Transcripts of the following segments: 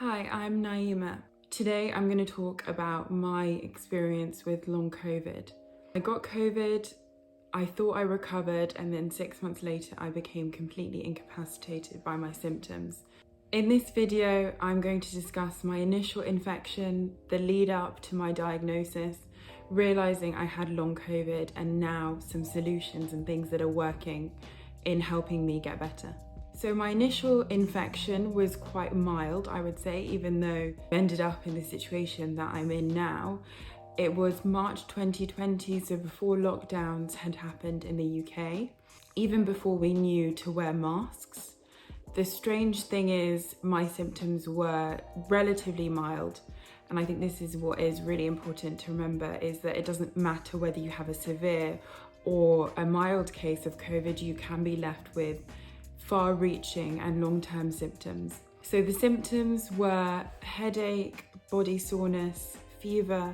Hi, I'm Naima. Today I'm going to talk about my experience with long COVID. I got COVID, I thought I recovered, and then 6 months later I became completely incapacitated by my symptoms. In this video, I'm going to discuss my initial infection, the lead up to my diagnosis, realizing I had long COVID, and now some solutions and things that are working in helping me get better. So my initial infection was quite mild, I would say, even though I ended up in the situation that I'm in now. It was March 2020, so before lockdowns had happened in the UK, even before we knew to wear masks. The strange thing is my symptoms were relatively mild, and I think this is what is really important to remember, is that it doesn't matter whether you have a severe or a mild case of COVID, you can be left with far-reaching and long-term symptoms. So the symptoms were headache, body soreness, fever,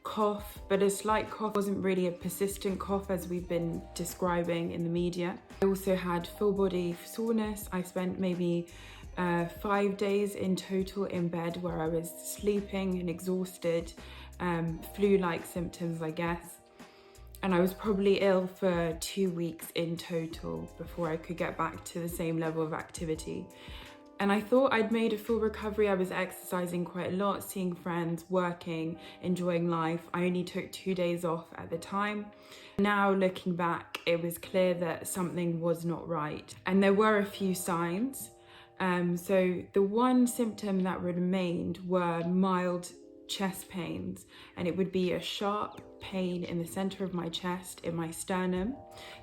cough, but a slight cough, wasn't really a persistent cough as we've been describing in the media. I also had full body soreness. I spent maybe 5 days in total in bed where I was sleeping and exhausted, flu-like symptoms, I guess. And I was probably ill for 2 weeks in total before I could get back to the same level of activity. And I thought I'd made a full recovery. I was exercising quite a lot, seeing friends, working, enjoying life. I only took 2 days off at the time. Now looking back, it was clear that something was not right. And there were a few signs. So the one symptom that remained were mild chest pains, and it would be a sharp pain in the center of my chest, in my sternum,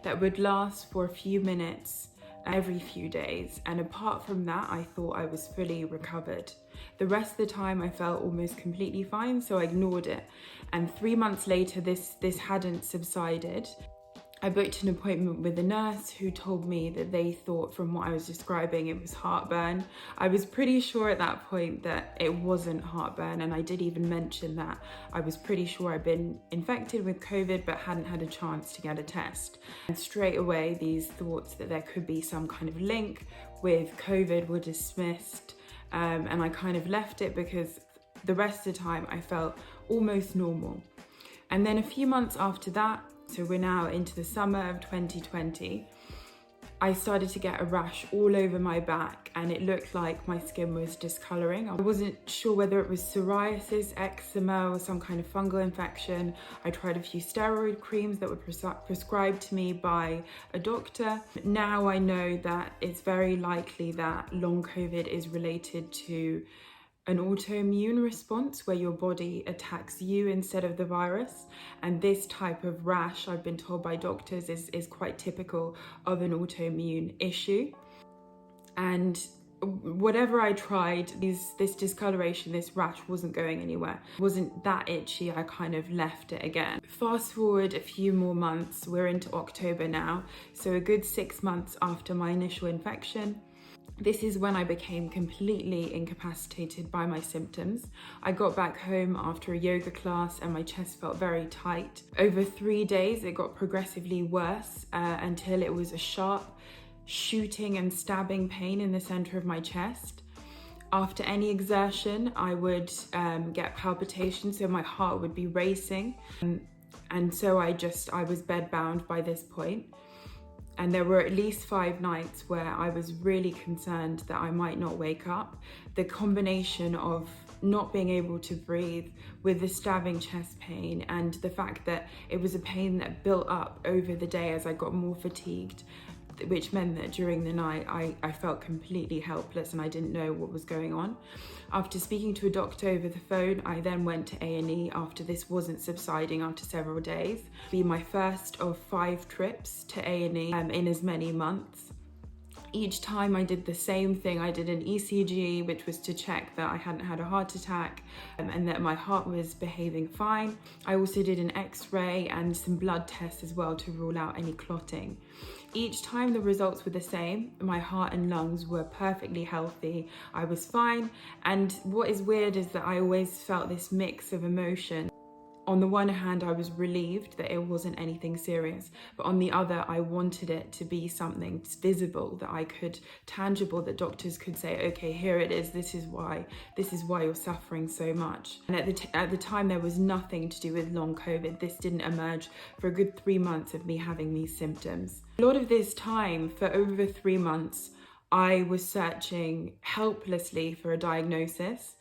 that would last for a few minutes every few days. And apart from that, I thought I was fully recovered. The rest of the time I felt almost completely fine, so I ignored it. And 3 months later, this hadn't subsided. I booked an appointment with a nurse who told me that they thought from what I was describing it was heartburn. I was pretty sure at that point that it wasn't heartburn, and I did even mention that I was pretty sure I'd been infected with COVID but hadn't had a chance to get a test. And straight away these thoughts that there could be some kind of link with COVID were dismissed, and I kind of left it because the rest of the time I felt almost normal. And then a few months after that, so we're now into the summer of 2020, I started to get a rash all over my back, and it looked like my skin was discoloring. I wasn't sure whether it was psoriasis, eczema, or some kind of fungal infection. I tried a few steroid creams that were prescribed to me by a doctor. Now I know that it's very likely that long COVID is related to an autoimmune response where your body attacks you instead of the virus. And this type of rash, I've been told by doctors, is quite typical of an autoimmune issue. And whatever I tried, this discoloration, this rash wasn't going anywhere. It wasn't that itchy, I kind of left it again. Fast forward a few more months, we're into October now, so a good 6 months after my initial infection. This is when I became completely incapacitated by my symptoms. I got back home after a yoga class and my chest felt very tight. Over 3 days, it got progressively worse until it was a sharp shooting and stabbing pain in the center of my chest. After any exertion, I would get palpitations, so my heart would be racing. And so I was bedbound by this point. And there were at least 5 nights where I was really concerned that I might not wake up. The combination of not being able to breathe with the stabbing chest pain and the fact that it was a pain that built up over the day as I got more fatigued, which meant that during the night I felt completely helpless and I didn't know what was going on. After speaking to a doctor over the phone, I then went to A&E after this wasn't subsiding after several days. It would be my first of 5 trips to A&E in as many months. Each time I did the same thing. I did an ECG, which was to check that I hadn't had a heart attack and that my heart was behaving fine. I also did an X-ray and some blood tests as well to rule out any clotting. Each time the results were the same. My heart and lungs were perfectly healthy. I was fine. And what is weird is that I always felt this mix of emotion. on the one hand, I was relieved that it wasn't anything serious, but on the other, I wanted it to be something visible that I could, tangible, that doctors could say, okay, here it is, this is why you're suffering so much. And at the time, there was nothing to do with long COVID. This didn't emerge for a good 3 months of me having these symptoms. A lot of this time, for over 3 months, I was searching helplessly for a diagnosis.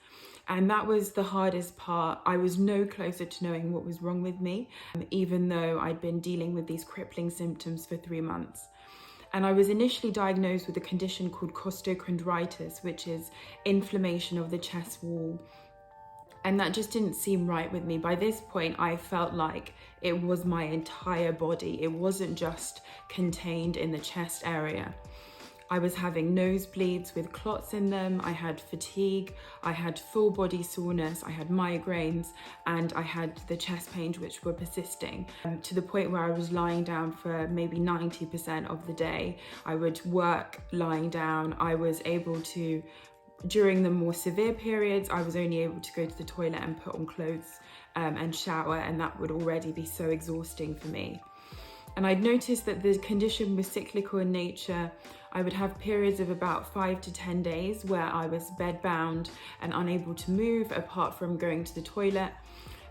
And that was the hardest part. I was no closer to knowing what was wrong with me, even though I'd been dealing with these crippling symptoms for 3 months. And I was initially diagnosed with a condition called costochondritis, which is inflammation of the chest wall. And that just didn't seem right with me. By this point, I felt like it was my entire body. It wasn't just contained in the chest area. I was having nosebleeds with clots in them, I had fatigue, I had full body soreness, I had migraines, and I had the chest pains which were persisting to the point where I was lying down for maybe 90% of the day. I would work lying down. I was able to, during the more severe periods, I was only able to go to the toilet and put on clothes and shower, and that would already be so exhausting for me. And I'd noticed that the condition was cyclical in nature. I would have periods of about 5 to 10 days where I was bedbound and unable to move apart from going to the toilet.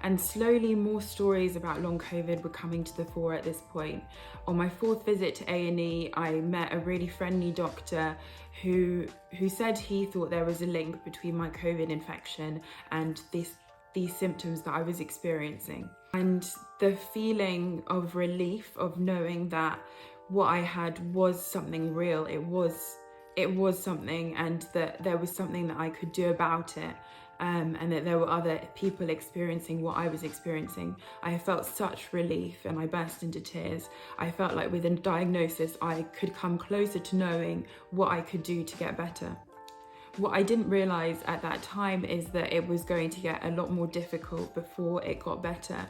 And slowly more stories about long COVID were coming to the fore at this point. On my 4th visit to A&E, I met a really friendly doctor who said he thought there was a link between my COVID infection and these symptoms that I was experiencing. And the feeling of relief of knowing that what I had was something real, it was something, and that there was something that I could do about it, and that there were other people experiencing what I was experiencing. I felt such relief and I burst into tears. I felt like with a diagnosis, I could come closer to knowing what I could do to get better. What I didn't realise at that time is that it was going to get a lot more difficult before it got better.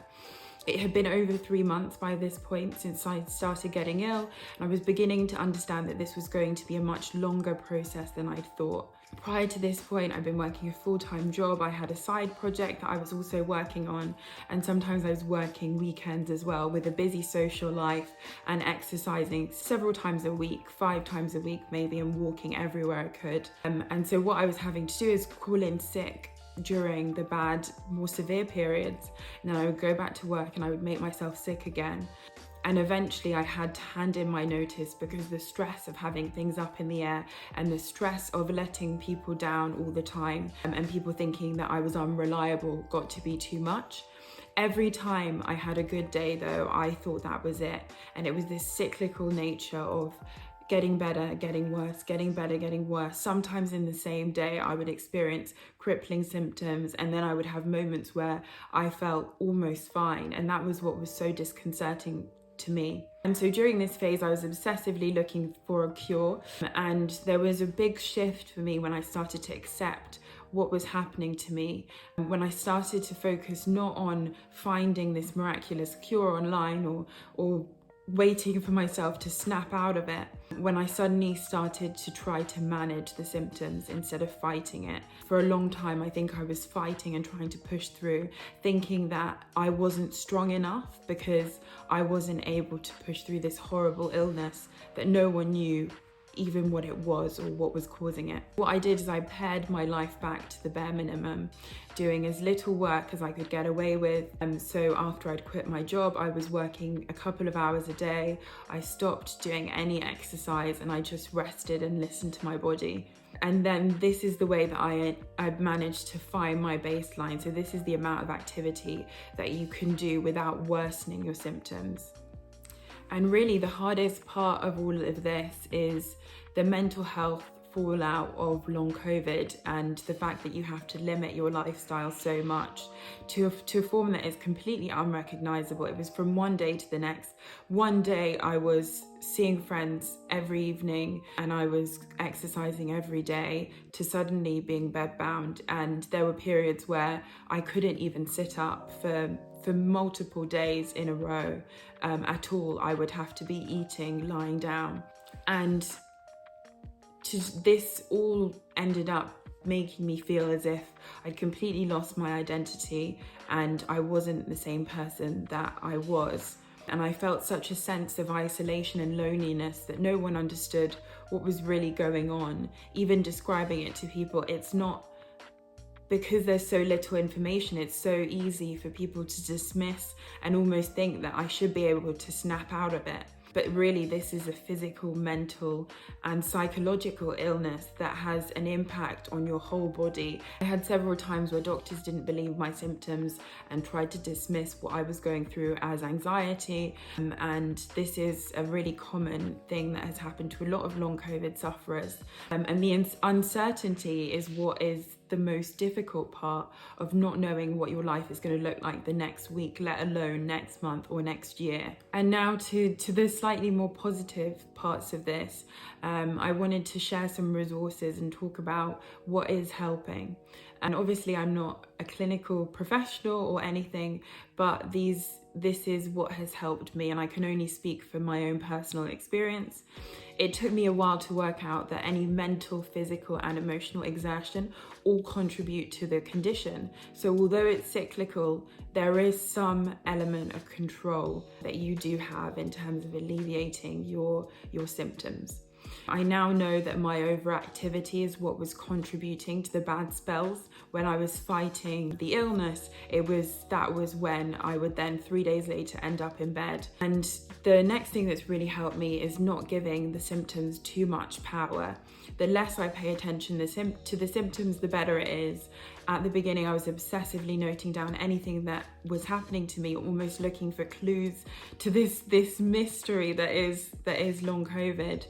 It had been over 3 months by this point since I started getting ill, and I was beginning to understand that this was going to be a much longer process than I'd thought. Prior to this point, I'd been working a full-time job. I had a side project that I was also working on, and sometimes I was working weekends as well, with a busy social life and exercising several times a week, 5 times a week maybe, and walking everywhere I could. And so what I was having to do is call in sick during the bad, more severe periods, and then I would go back to work and I would make myself sick again. And eventually I had to hand in my notice because the stress of having things up in the air and the stress of letting people down all the time and people thinking that I was unreliable got to be too much. Every time I had a good day though, I thought that was it. And it was this cyclical nature of getting better, getting worse, getting better, getting worse. Sometimes in the same day, I would experience crippling symptoms, and then I would have moments where I felt almost fine. And that was what was so disconcerting to me. And so during this phase, I was obsessively looking for a cure. And there was a big shift for me when I started to accept what was happening to me. When I started to focus not on finding this miraculous cure online or waiting for myself to snap out of it, when I suddenly started to try to manage the symptoms instead of fighting it. For a long time, I think I was fighting and trying to push through, thinking that I wasn't strong enough because I wasn't able to push through this horrible illness that no one knew even what it was or what was causing it. What I did is I pared my life back to the bare minimum, doing as little work as I could get away with. So after I'd quit my job, I was working a couple of hours a day. I stopped doing any exercise and I just rested and listened to my body. And then this is the way that I managed to find my baseline. So this is the amount of activity that you can do without worsening your symptoms. And really the hardest part of all of this is the mental health fallout of long COVID and the fact that you have to limit your lifestyle so much to a form that is completely unrecognizable. It was from one day to the next. One day I was seeing friends every evening and I was exercising every day, to suddenly being bedbound. And there were periods where I couldn't even sit up for multiple days in a row at all. I would have to be eating lying down. And this all ended up making me feel as if I'd completely lost my identity and I wasn't the same person that I was. And I felt such a sense of isolation and loneliness that no one understood what was really going on. Even describing it to people, it's not, because there's so little information, it's so easy for people to dismiss and almost think that I should be able to snap out of it. But really, this is a physical, mental, and psychological illness that has an impact on your whole body. I had several times where doctors didn't believe my symptoms and tried to dismiss what I was going through as anxiety. And this is a really common thing that has happened to a lot of long COVID sufferers. And the uncertainty is what is the most difficult part of not knowing what your life is going to look like the next week, let alone next month or next year. And now to the slightly more positive parts of this, I wanted to share some resources and talk about what is helping. And obviously I'm not a clinical professional or anything, but this is what has helped me, and I can only speak from my own personal experience. It took me a while to work out that any mental, physical, and emotional exertion all contribute to the condition. So although it's cyclical, there is some element of control that you do have in terms of alleviating your symptoms. I now know that my overactivity is what was contributing to the bad spells. When I was fighting the illness, that was when I would then 3 days later end up in bed. And the next thing that's really helped me is not giving the symptoms too much power. The less I pay attention to the symptoms, the better it is. At the beginning, I was obsessively noting down anything that was happening to me, almost looking for clues to this mystery that is long COVID.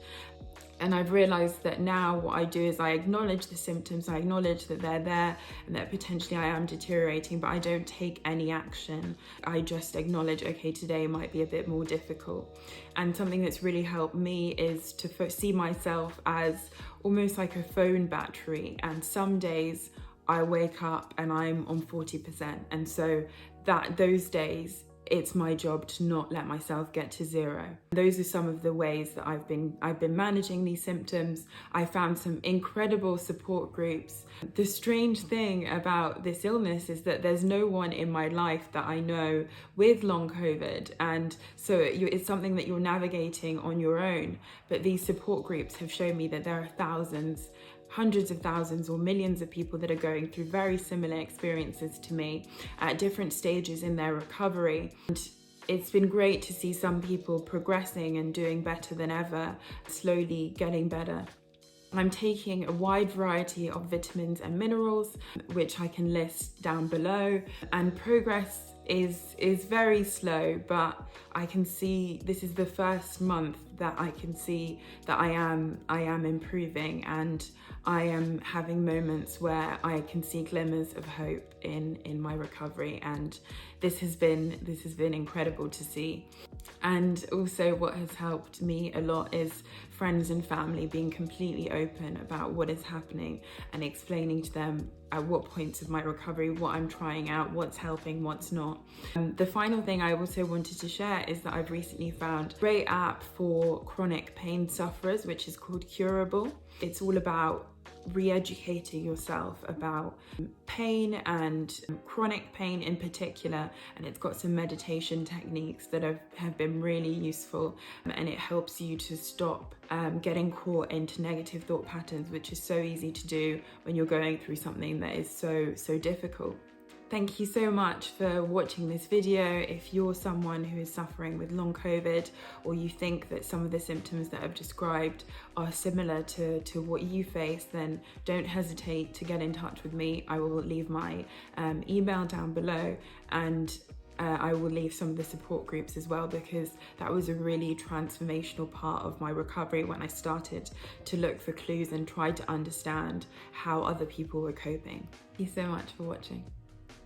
And I've realized that now what I do is I acknowledge the symptoms, I acknowledge that they're there and that potentially I am deteriorating, but I don't take any action. I just acknowledge, okay, today might be a bit more difficult. And something that's really helped me is to see myself as almost like a phone battery. And some days I wake up and I'm on 40%. And so those days, it's my job to not let myself get to zero. Those are some of the ways that I've been managing these symptoms. I found some incredible support groups. The strange thing about this illness is that there's no one in my life that I know with long COVID, and so it's something that you're navigating on your own. But these support groups have shown me that there are thousands, hundreds of thousands or millions of people that are going through very similar experiences to me at different stages in their recovery. And it's been great to see some people progressing and doing better than ever, slowly getting better. I'm taking a wide variety of vitamins and minerals, which I can list down below, and progress is very slow, but I can see this is the first month that I can see that I am improving, and I am having moments where I can see glimmers of hope in my recovery, and this has been incredible to see. And also what has helped me a lot is friends and family being completely open about what is happening and explaining to them at what points of my recovery, what I'm trying out, what's helping, what's not. The final thing I also wanted to share is that I've recently found a great app for chronic pain sufferers, which is called Curable. It's all about re-educating yourself about pain and chronic pain in particular, and it's got some meditation techniques that have been really useful, and it helps you to stop getting caught into negative thought patterns, which is so easy to do when you're going through something that is so difficult. Thank you so much for watching this video. If you're someone who is suffering with long COVID, or you think that some of the symptoms that I've described are similar to what you face, then don't hesitate to get in touch with me. I will leave my email down below, and I will leave some of the support groups as well, because that was a really transformational part of my recovery when I started to look for clues and try to understand how other people were coping. Thank you so much for watching.